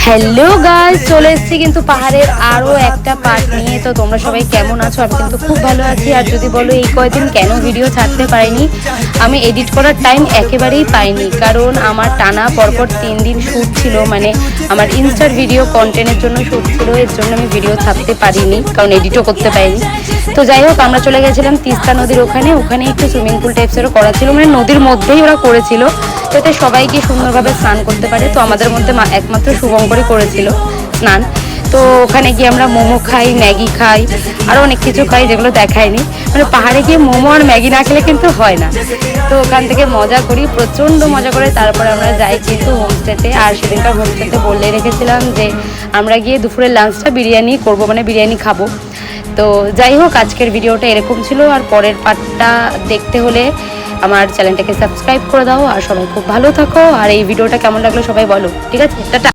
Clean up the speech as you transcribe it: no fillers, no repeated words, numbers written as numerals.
Hello guys, চলে এসেছি কিন্তু পাহাড়ের আরও একটা পার্ট নিয়ে। তো তোমরা সবাই কেমন আছো? আমি কিন্তু খুব ভালো আছি। আর যদি বলো এই কয়েকদিন কেন ভিডিও ছাড়তে পারিনি, আমি এডিট করার টাইম একেবারেই পাইনি। কারণ আমার টানা পরপর 3 দিন শ্যুট ছিল, মানে আমার ইনস্টার ভিডিও কন্টেন্টের জন্য শ্যুট ছিল। এর জন্য আমি ভিডিও ছাড়তে পারিনি, কারণ এডিটও করতে পারিনি। তো যাই হোক, আমরা চলে গেছিলাম তিস্তা নদীর ওখানে একটু সুইমিং পুল টাইপসেরও করা ছিল, মানে নদীর মধ্যেই ওরা করেছিল, যাতে সবাই গিয়ে সুন্দরভাবে স্নান করতে পারে। তো আমাদের মধ্যে একমাত্র শুভঙ্করই করেছিল স্নান। তো ওখানে গিয়ে আমরা মোমো খাই, ম্যাগি খাই, আরও অনেক কিছু খাই যেগুলো দেখায়নি। মানে পাহাড়ে গিয়ে মোমো আর ম্যাগি না খেলে কিন্তু হয় না। তো ওখান থেকে মজা করি, প্রচণ্ড মজা করে তারপরে আমরা যাই কিন্তু হোমস্টেতে। আর সেদিনকার হোমস্টেতে বলে রেখেছিলাম যে আমরা গিয়ে দুপুরের লাঞ্চটা বিরিয়ানি করব, মানে বিরিয়ানি খাবো। তো যাই হোক, আজকের ভিডিওটা এরকম ছিল। আর পরের পার্টটা দেখতে হলে আমার চ্যানেলটাকে সাবস্ক্রাইব করে দাও। আর সবাই খুব ভালো থাকো। আর এই ভিডিওটা কেমন লাগলো সবাই বলো, ঠিক আছে? টাটা।